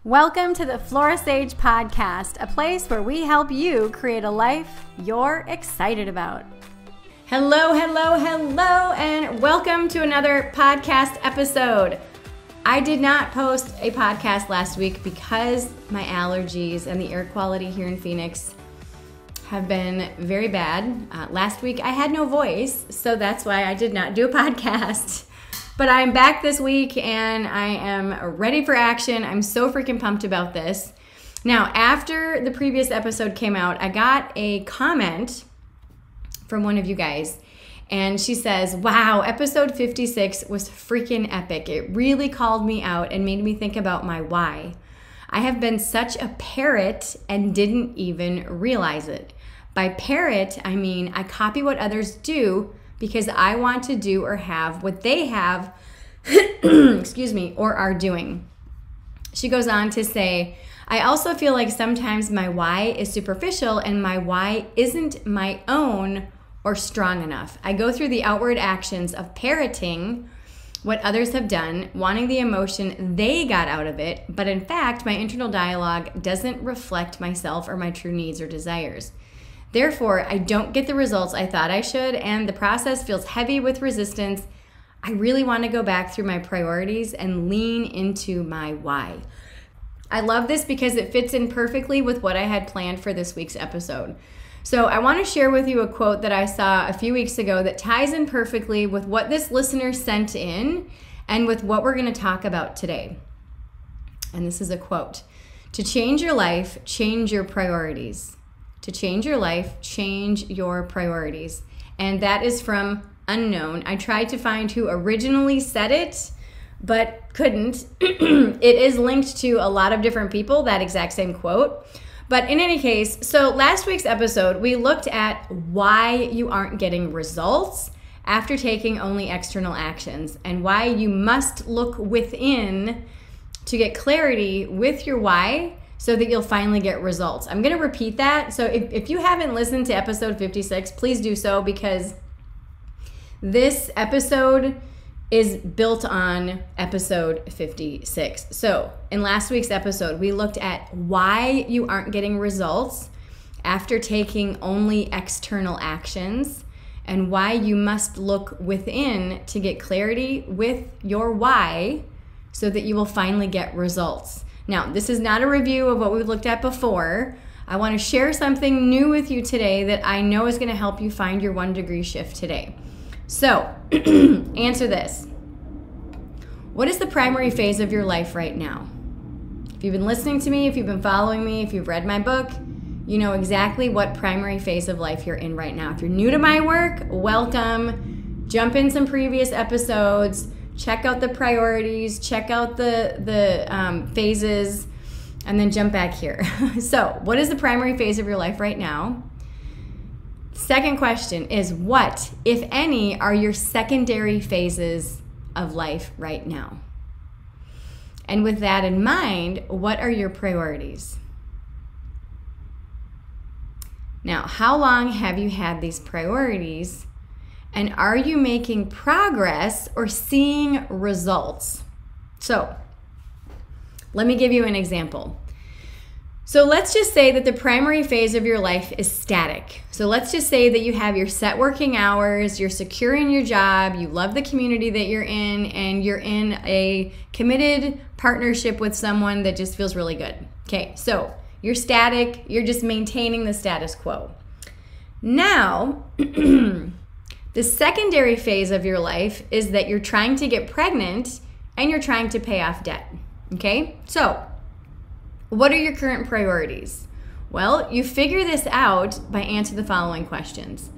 Welcome to the Flora Sage Podcast, a place where we help you create a life you're excited about. Hello, and welcome to another podcast episode. I did not post a podcast last week because my allergies and the air quality here in Phoenix have been very bad. Last week I had no voice, so that's why I did not do a podcast. But I'm back this week and I am ready for action. I'm so freaking pumped about this. Now, after the previous episode came out, I got a comment from one of you guys. And she says, wow, episode 56 was freaking epic. It really called me out and made me think about my why. I have been such a parrot and didn't even realize it. By parrot, I mean I copy what others do because I want to do or have what they have, excuse me, or are doing. She goes on to say, I also feel like sometimes my why is superficial and my why isn't my own or strong enough. I go through the outward actions of parroting what others have done, wanting the emotion they got out of it, but in fact, my internal dialogue doesn't reflect myself or my true needs or desires. Therefore, I don't get the results I thought I should, and the process feels heavy with resistance. I really want to go back through my priorities and lean into my why. I love this because it fits in perfectly with what I had planned for this week's episode. So I want to share with you a quote that I saw a few weeks ago that ties in perfectly with what this listener sent in and with what we're going to talk about today. And this is a quote. To change your life, change your priorities. To change your life, change your priorities. And that is from Unknown. I tried to find who originally said it, but couldn't. It is linked to a lot of different people, that exact same quote. But in any case, so last week's episode, we looked at why you aren't getting results after taking only external actions and why you must look within to get clarity with your why so that you'll finally get results. I'm going to repeat that. So if you haven't listened to episode 56, please do so because this episode is built on episode 56. So in last week's episode, we looked at why you aren't getting results after taking only external actions and why you must look within to get clarity with your why so that you will finally get results. Now, this is not a review of what we've looked at before. I want to share something new with you today that I know is going to help you find your 1 degree shift today. So, answer this. What is the primary phase of your life right now? If you've been listening to me, if you've been following me, if you've read my book, you know exactly what primary phase of life you're in right now. If you're new to my work, welcome. Jump in some previous episodes. Check out the priorities, check out the phases, and then jump back here. So, what is the primary phase of your life right now? Second question is, what, if any, are your secondary phases of life right now? And with that in mind, what are your priorities? Now, how long have you had these priorities? And are you making progress or seeing results? So, let me give you an example. So let's just say that the primary phase of your life is static. So let's just say that you have your set working hours, you're secure in your job, you love the community that you're in, and you're in a committed partnership with someone that just feels really good. Okay, so you're static, you're just maintaining the status quo. Now, the secondary phase of your life is that you're trying to get pregnant and you're trying to pay off debt, okay? So, what are your current priorities? Well, you figure this out by answering the following questions.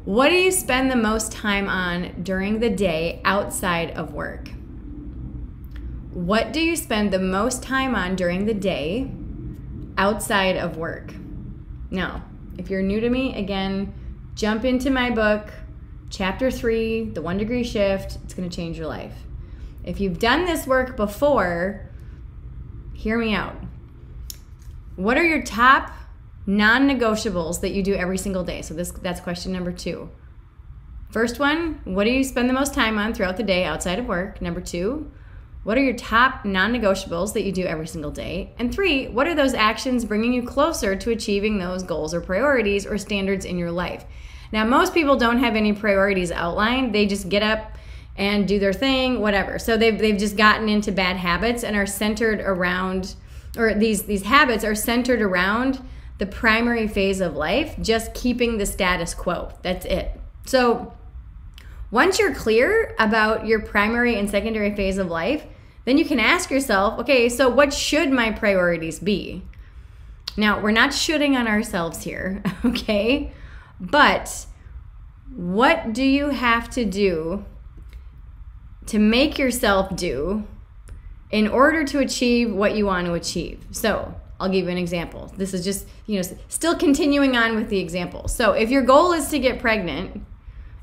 What do you spend the most time on during the day outside of work? What do you spend the most time on during the day outside of work? Now, if you're new to me, again, jump into my book, Chapter 3, The 1 Degree Shift. It's going to change your life. If you've done this work before, hear me out. What are your top non-negotiables that you do every single day? So that's question number 2. First one, what do you spend the most time on throughout the day outside of work? Number 2, What are your top non-negotiables that you do every single day? And 3, what are those actions bringing you closer to achieving those goals or priorities or standards in your life? Now, most people don't have any priorities outlined. They just get up and do their thing, whatever. So they've just gotten into bad habits and are centered around, or these habits are centered around the primary phase of life, just keeping the status quo. That's it. So once you're clear about your primary and secondary phase of life, then you can ask yourself, okay, so what should my priorities be? Now, we're not shooting on ourselves here, okay? But what do you have to do to make yourself do in order to achieve what you want to achieve? So I'll give you an example. This is just, still continuing on with the example. So if your goal is to get pregnant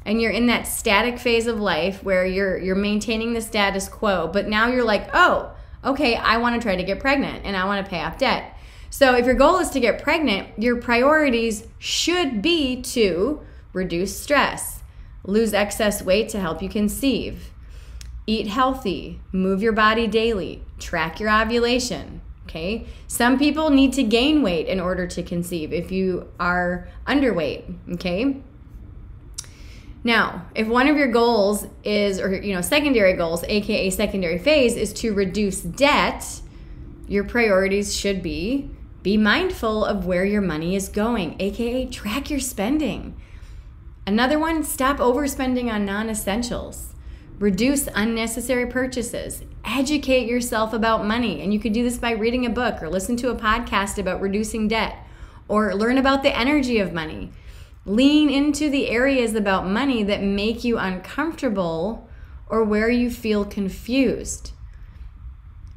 and you're in that static phase of life where you're maintaining the status quo, but now you're like, oh, okay, I want to try to get pregnant and I want to pay off debt. So if your goal is to get pregnant, your priorities should be to reduce stress, lose excess weight to help you conceive, eat healthy, move your body daily, track your ovulation, okay? Some people need to gain weight in order to conceive if you are underweight, okay? Now, if one of your goals is, or secondary goals, aka secondary phase, is to reduce debt, your priorities should be mindful of where your money is going, aka track your spending. Another one, stop overspending on non-essentials. Reduce unnecessary purchases. Educate yourself about money. And you could do this by reading a book or listen to a podcast about reducing debt or learn about the energy of money. Lean into the areas about money that make you uncomfortable or where you feel confused.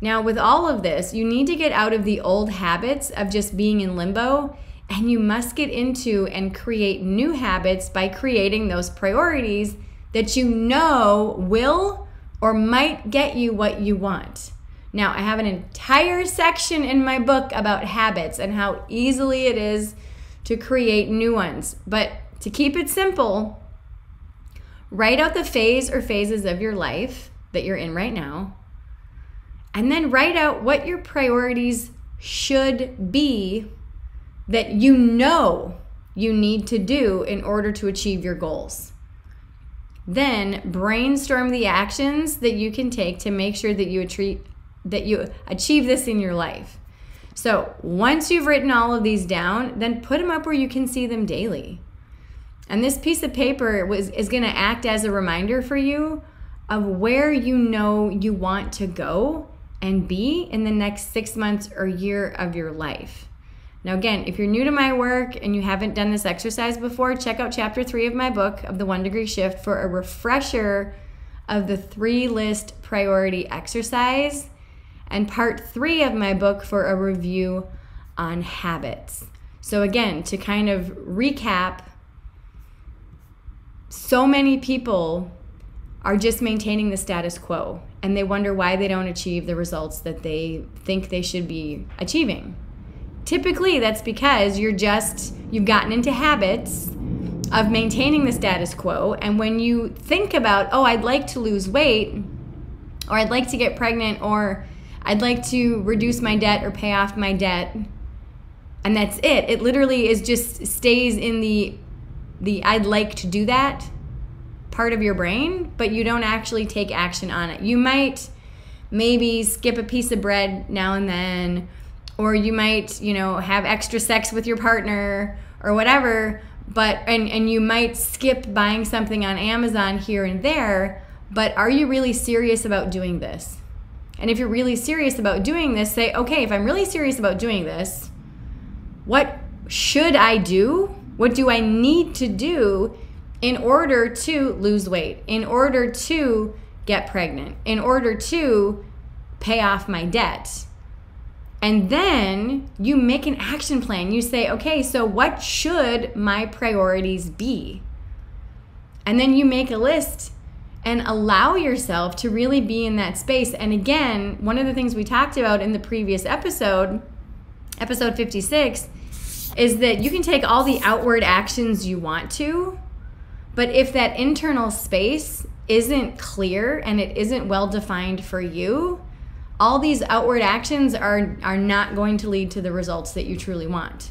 Now, with all of this, you need to get out of the old habits of just being in limbo, and you must get into and create new habits by creating those priorities that you know will or might get you what you want. Now, I have an entire section in my book about habits and how easily it is to create new ones. But to keep it simple, write out the phase or phases of your life that you're in right now, and then write out what your priorities should be that you know you need to do in order to achieve your goals. Then brainstorm the actions that you can take to make sure that you achieve this in your life. So once you've written all of these down, then put them up where you can see them daily. And this piece of paper is going to act as a reminder for you of where you know you want to go and be in the next 6 months or year of your life. Now again, if you're new to my work and you haven't done this exercise before, check out chapter 3 of my book of the 1 Degree Shift for a refresher of the 3-list priority exercise, and part 3 of my book for a review on habits. So again, to kind of recap, so many people are just maintaining the status quo and they wonder why they don't achieve the results that they think they should be achieving. Typically, that's because you've gotten into habits of maintaining the status quo, and when you think about, oh, I'd like to lose weight, or I'd like to get pregnant, or I'd like to reduce my debt or pay off my debt, and that's it. It literally is just stays in the I'd like to do that part of your brain, but you don't actually take action on it. You might maybe skip a piece of bread now and then, or you might, have extra sex with your partner or whatever, but and you might skip buying something on Amazon here and there, but are you really serious about doing this? And if you're really serious about doing this, say, okay, if I'm really serious about doing this, what should I do? What do I need to do in order to lose weight, in order to get pregnant, in order to pay off my debt? And then you make an action plan. You say, okay, so what should my priorities be? And then you make a list and allow yourself to really be in that space. And again, one of the things we talked about in the previous episode 56, is that you can take all the outward actions you want to, but if that internal space isn't clear and it isn't well defined for you, all these outward actions are not going to lead to the results that you truly want.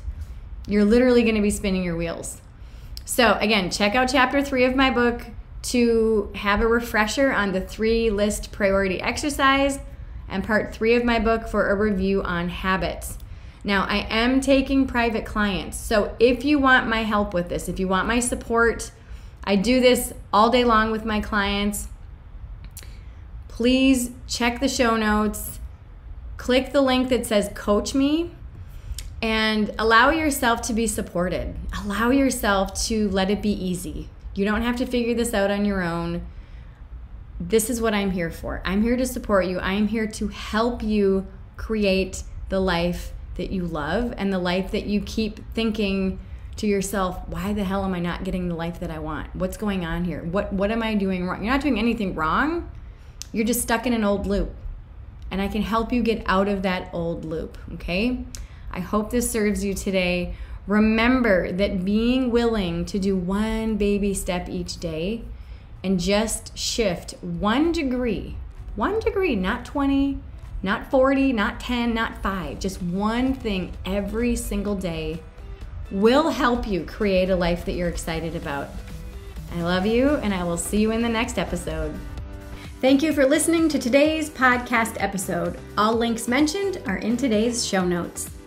You're literally going to be spinning your wheels. So again, check out chapter 3 of my book to have a refresher on the 3-list priority exercise, and part 3 of my book for a review on habits. Now, I am taking private clients. So if you want my help with this, if you want my support, I do this all day long with my clients. Please check the show notes, click the link that says Coach Me, and allow yourself to be supported. Allow yourself to let it be easy. You don't have to figure this out on your own. This is what I'm here for. I'm here to support you. I am here to help you create the life that you love and the life that you keep thinking to yourself, why the hell am I not getting the life that I want? What's going on here? What am I doing wrong? You're not doing anything wrong. You're just stuck in an old loop. And I can help you get out of that old loop, okay? I hope this serves you today. Remember that being willing to do one baby step each day and just shift 1 degree, not 20, not 40, not 10, not 5, just one thing every single day will help you create a life that you're excited about. I love you, and I will see you in the next episode. Thank you for listening to today's podcast episode. All links mentioned are in today's show notes.